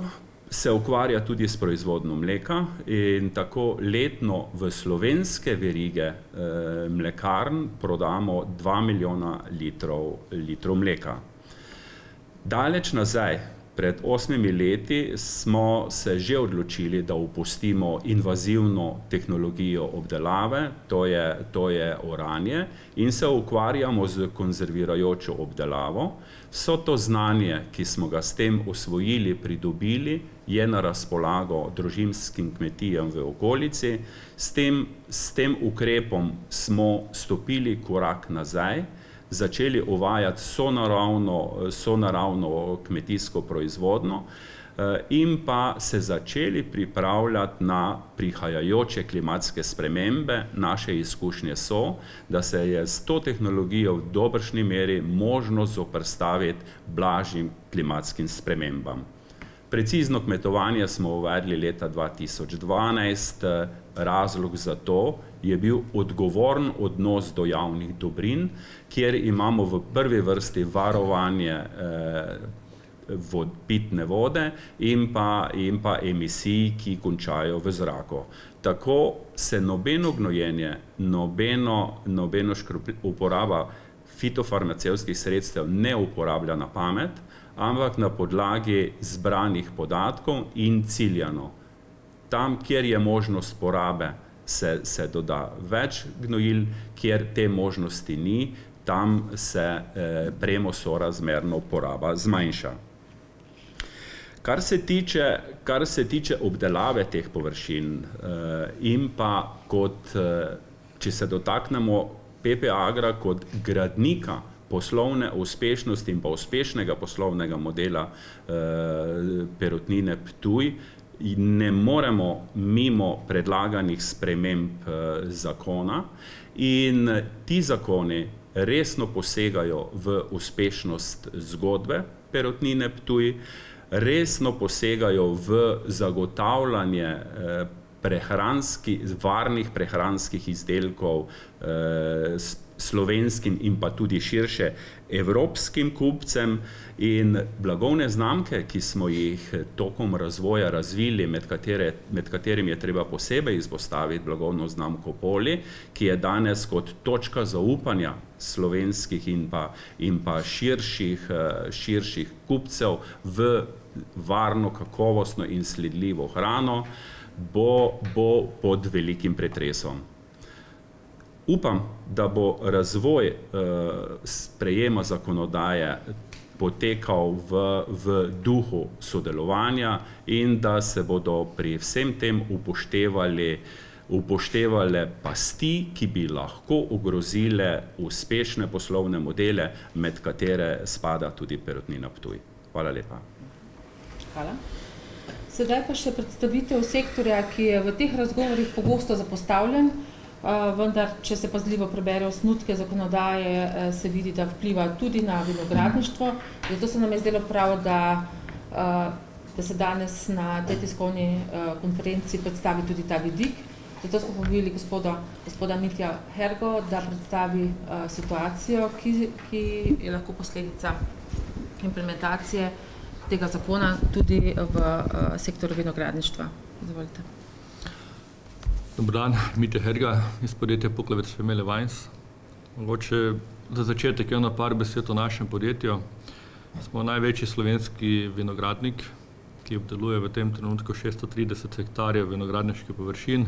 se ukvarja tudi s proizvodno mleka in tako letno v slovenske verige mlekarn prodamo 2 milijona litrov mleka. Daleč nazaj, pred 8 leti, smo se že odločili, da opustimo invazivno tehnologijo obdelave, to je oranje, in se ukvarjamo z konzervirajočo obdelavo. Vso to znanje, ki smo ga s tem osvojili, pridobili, je na razpolago družinskim kmetijam v okolici. S tem ukrepom smo stopili korak nazaj, začeli uvajati sonaravno kmetijsko proizvodno in pa se začeli pripravljati na prihajajoče klimatske spremembe. Naše izkušnje so, da se je s to tehnologijo v dobršni meri možno zoperstaviti blažjim klimatskim spremembam. Precizno kmetovanje smo uvedli leta 2012, razlog za to je bil odgovoren odnos do javnih dobrin, kjer imamo v prvi vrsti varovanje pitne vode in pa emisij, ki končajo v zraku. Tako se nobeno gnojenje, nobeno uporaba fitofarmacevtskih sredstev ne uporablja na pamet, ampak na podlagi zbranih podatkov in ciljano. Tam, kjer je možnost porabe, se doda več gnojil, kjer te možnosti ni, tam se premosorazmerno poraba zmanjša. Kar se tiče obdelave teh površin in pa če se dotaknemo PP Agra kot gradnika poslovne uspešnosti in pa uspešnega poslovnega modela Perutnine Ptuj, ne moremo mimo predlaganih sprememb zakona, in ti zakoni resno posegajo v uspešnost zgodbe Perutnine Ptuj, resno posegajo v zagotavljanje varnih prehranskih izdelkov slovenskim in pa tudi širše evropskim kupcem, in blagovne znamke, ki smo jih tokom razvoja razvili, med katerimi je treba posebej izpostaviti blagovno znamko Poli, ki je danes kot točka zaupanja slovenskih in pa širših kupcev v varno, kakovostno in sledljivo hrano, bo pod velikim pretresom. Upam, da bo razvoj sprejema zakonodaje potekal v duhu sodelovanja in da se bodo pri vsem tem upoštevale pasti, ki bi lahko ogrozile uspešne poslovne modele, med katere spada tudi Perutnina Ptuj. Hvala lepa. Hvala. Sedaj pa še predstavitev sektorja, ki je v teh razgovorih pogosto zapostavljen, vendar, če se pazljivo prebere osnutke zakonodaje, se vidi, da vpliva tudi na vinogradništvo. Zato se nam je zdelo prav, da se danes na tej tiskovni konferenci predstavi tudi ta vidik. Zato smo povabili gospoda Mitja Hergo, da predstavi situacijo, ki je lahko posledica implementacije tega zakona tudi v sektorju vinogradništva. Izvolite. Dober dan, Mitja Herga iz podjetja Puklavec Family Wines. Mogoče za začetek par besed o našem podjetju. Smo največji slovenski vinogradnik, ki obdeluje v tem trenutku 630 hektarjev vinogradniških površin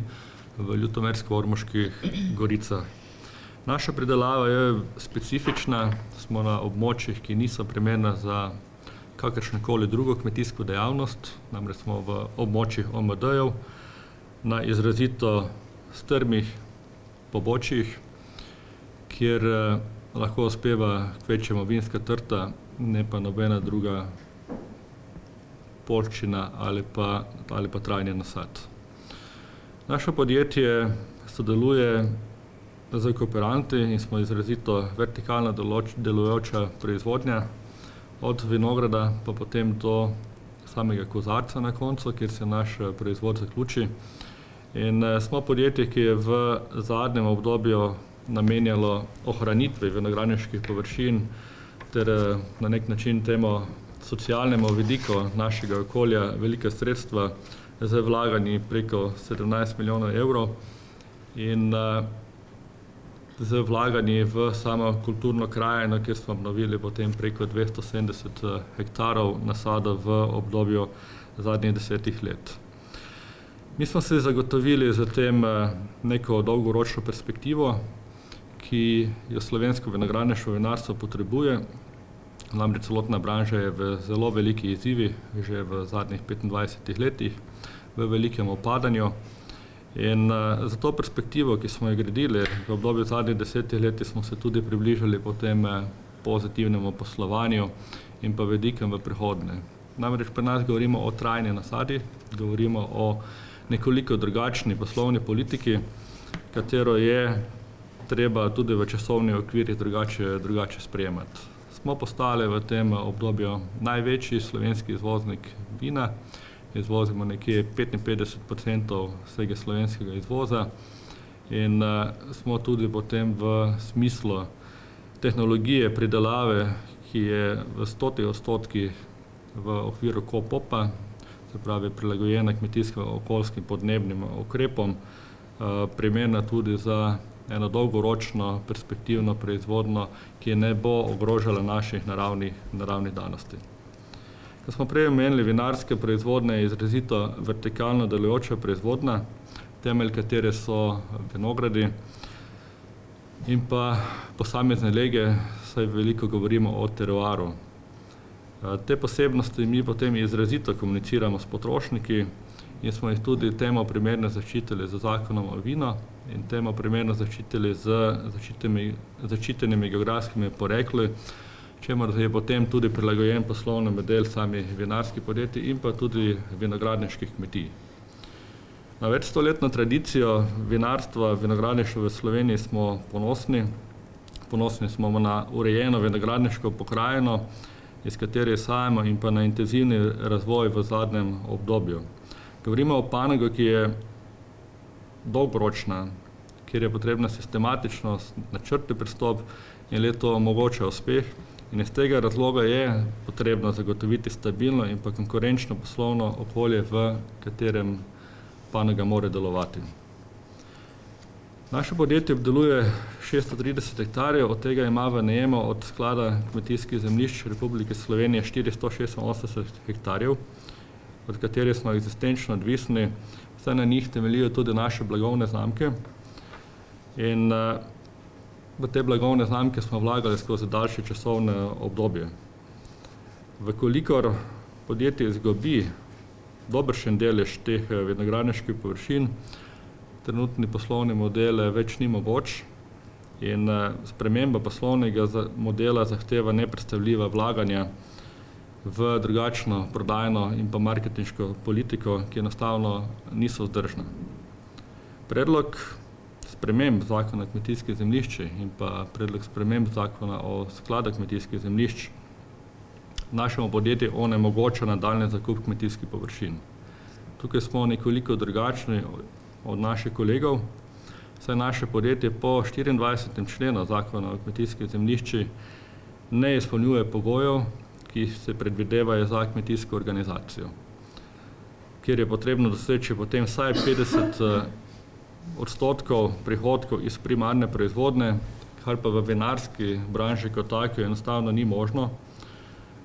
v Ljutomersko-Ormoških goricah. Naša pridelava je specifična, smo na območjih, ki niso primerna za kakršnokoli drugo kmetijsko dejavnost, namreč smo v območjih OMD-jev, na izrazito strmih pobočjih, kjer lahko uspeva kvečjemu vinska trta, ne pa nobena druga poljščina ali pa trajni nasad. Naše podjetje sodeluje z kooperanti in smo izrazito vertikalno delujoča proizvodnja, od vinograda pa potem do samega kozarca na koncu, kjer se naš proizvod zaključi. In smo podjetje, ki je v zadnjem obdobju namenjalo ohranitvi vinogradniških površin ter na nek način temu socialnemu vidiku našega okolja velika sredstva z vlaganji preko 17 milijonov evrov in z vlaganji v samo kulturno krajino, kjer smo obnovili potem preko 270 hektarov nasada v obdobju zadnjih 10 let. Mi smo se zagotovili za tem neko dolgoročno perspektivo, ki jo slovensko vinogradništvo vinarstvo potrebuje. Namreč celotna branža je v zelo veliki izzivi, že v zadnjih 25 letih, v velikem opadanju. In za to perspektivo, ki smo jo gradili v obdobju zadnjih 10 let, smo se tudi približali potem pozitivnemu poslovanju in pa vidikom v prihodnje. Namreč pri nas govorimo o trajni nasadi, govorimo o nekoliko drugačni poslovni politiki, katero je treba tudi v časovni okvir drugače sprejemati. Smo postali v tem obdobju največji slovenski izvoznik vina, izvozimo nekje 55% vsega slovenskega izvoza in smo tudi potem v smislu tehnologije pridelave, ki je v 100% v okviru KOPOP-a, se pravi prilagojena kmetijskim okoljskim podnebnim ukrepom, primerna tudi za eno dolgoročno perspektivno proizvodnjo, ki ne bo ogrožala naših naravnih danosti. Ko smo prej omenili, vinarske proizvodnje je izrazito vertikalno delujoča proizvodnja, temelj katere so vinogradi in pa posamezne lege, saj veliko govorimo o teruaru. Te posebnosti mi potem izrazito komuniciramo s potrošniki in smo jih tudi temu primerno zaščitili z zakonom o vinu in temu primerno zaščitili z zaščitenimi geografskimi porekli, čemer je potem tudi prilagojen poslovni model samih vinarskih podjetij in pa tudi vinogradniških kmetij. Na večstoletno tradicijo vinarstva, vinogradništva v Sloveniji smo ponosni. Ponosni smo na urejeno vinogradniško pokrajino, iz katere izhajamo in pa na intenzivni razvoj v zadnjem obdobju. Govorimo o panogi, ki je dolgoročna, kjer je potrebna sistematičnost, načrtni pristop in le-to omogoča uspeh. In iz tega razloga je potrebno zagotoviti stabilno in pa konkurenčno poslovno okolje, v katerem panoga mora delovati. Naše podjetje obdeluje 630 hektarjev, od tega ima v najemu od Sklada kmetijskih zemljišč Republike Slovenije 486 hektarjev, od katerih smo eksistenčno odvisni, saj na njih temeljijo tudi naše blagovne znamke. In v te blagovne znamke smo vlagali skozi daljše časovne obdobje. Vkolikor podjetje izgubi dobršen delež teh vinogradniških površin, trenutni poslovni model več ni mogoč in sprememba poslovnega modela zahteva nepredstavljiva vlaganja v drugačno prodajno in pa marketinško politiko, ki enostavno niso vzdržna. Predlog sprememb zakona o kmetijskih zemljiščih in pa predlog sprememb zakona o skladu kmetijskih zemljišč našemu podjetju onemogoča nadaljnji zakup kmetijskih površin. Tukaj smo nekoliko drugačni od naših kolegov, saj naše podjetje po 24. členu zakona o kmetijskih zemljiščih ne izpolnjuje pogojev, ki se predvidevajo za kmetijsko organizacijo, kjer je potrebno doseči potem vsaj 50% prihodkov iz primarne proizvodnje, kar pa v vinarski branži kot tako enostavno ni možno,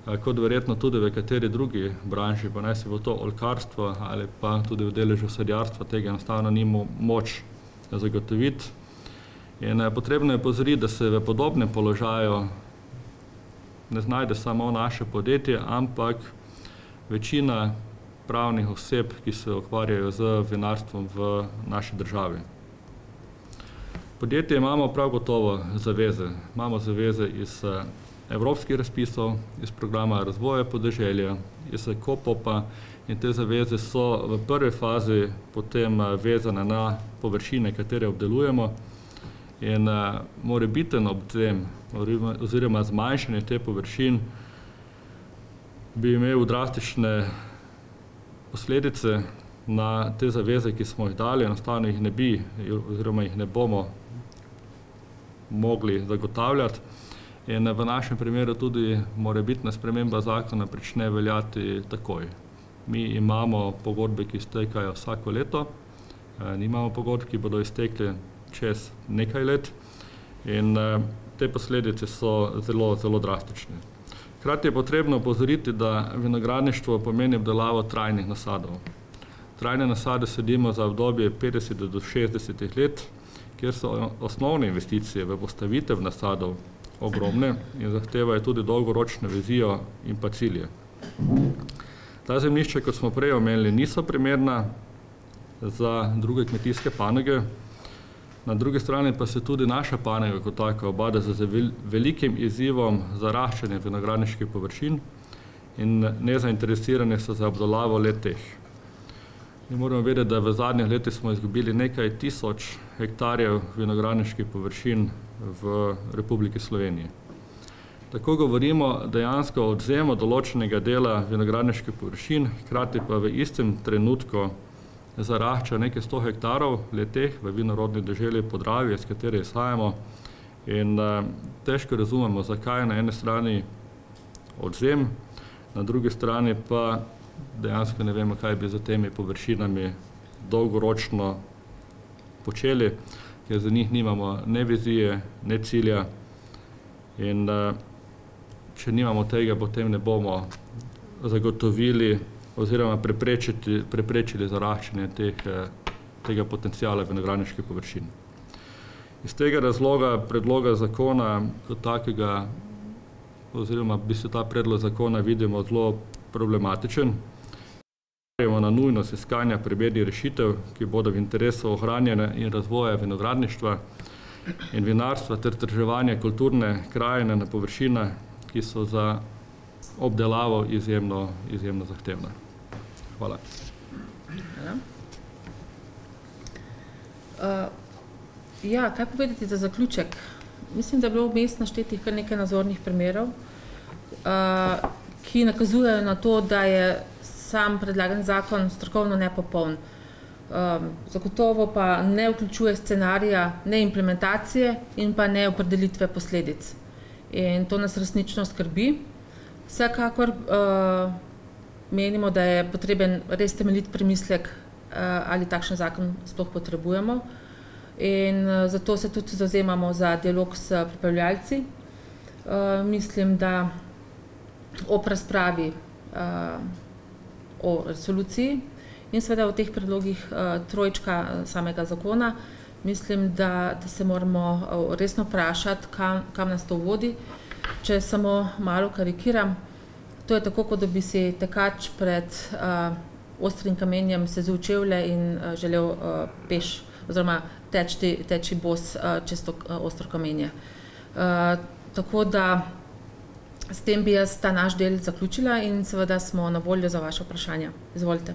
kot verjetno tudi v kateri drugi branži, pa naj se bo to oljkarstvo ali pa tudi v deležu sadjarstva, tega enostavno ni moč zagotoviti. In potrebno je opozoriti, da se v podobnem položaju ne znajde samo naše podjetje, ampak večina pravnih oseb, ki se ukvarjajo z vinarstvom v naši državi. Podjetje imamo prav gotovo zaveze. Imamo zaveze iz evropskih razpisov, iz programa razvoja podeželja, iz KOPOP-a in te zaveze so v prvi fazi potem vezane na površine, katere obdelujemo in morebiten odvzem oziroma zmanjšanje te površin bi imel drastične posledice na te zaveze, ki smo jih dali, enostavno jih ne bi oziroma jih ne bomo mogli zagotavljati. In v našem primeru tudi morebitna sprememba zakona prične veljati takoj. Mi imamo pogodbe, ki iztekajo vsako leto, nimamo pogodb, ki bodo iztekli čez nekaj let in te posledice so zelo, zelo drastične. Hkrati je potrebno opozoriti, da vinogradništvo pomeni obdelavo trajnih nasadov. Trajne nasade sadimo za obdobje 50 do 60 let, kjer so osnovne investicije v postavitev nasadov ogromne in zahtevajo tudi dolgoročno vizijo in pa cilje. Ta zemljišča, kot smo prej omenili, niso primerna za druge kmetijske panoge. Na drugi strani pa se tudi naša panoga kot taka ubada z velikim izzivom zaraščanja vinogradniških površin in nezainteresirane so za obdelavo le-teh. Mi moramo vedeti, da v zadnjih letih smo izgubili nekaj tisoč hektarjev vinogradniških površin v Republiki Sloveniji. Tako govorimo dejansko o odvzemu določenega dela vinogradniških površin, hkrati pa v istem trenutku zarašča nekaj 100 hektarov le-teh v vinorodni deželi Podravje, iz katere izhajamo in težko razumemo, zakaj na eni strani odvzem, na drugi strani pa dejansko ne vemo, kaj bi za temi površinami dolgoročno počeli, ker za njih nimamo ne vizije, ne cilja in če nimamo tega, potem ne bomo zagotovili oziroma preprečili zaraščanje tega potencijala vinogradniških površin. Iz tega razloga predloga zakona kot takega oziroma bi se ta predlog zakona vidimo zelo problematičen. Na nujnost iskanja primernih rešitev, ki bodo v interesu ohranjanja in razvoja vinogradništva in vinarstva ter vzdrževanja kulturne krajine na površinah, ki so za obdelavo izjemno zahtevna. Hvala. Kaj povedati za zaključek? Mislim, da je bilo vmes naštetih kar nekaj nazornih primerov, ki nakazujejo na to, da je sam predlagan zakon strokovno nepopoln. Zagotovo pa ne vključuje scenarija, ne implementacije in pa ne opredelitve posledic. In to nas resnično skrbi. Vsekakor menimo, da je potreben res temeljit premislek, ali takšen zakon sploh potrebujemo. In zato se tudi zavzemamo za dialog s pripravljalci. Mislim, da ob razpravi o resoluciji in seveda o teh predlogih trojčka samega zakona, mislim, da se moramo resno vprašati, kam nas to vodi. Če samo malo karikiram, To je tako, kot da bi si tekač pred ostrim kamenjem sezul čevlje in želel peš oziroma teči bos čez to ostro kamenje. Tako da s tem bi jaz ta naš del zaključila in seveda smo na voljo za vaše vprašanja. Izvolite.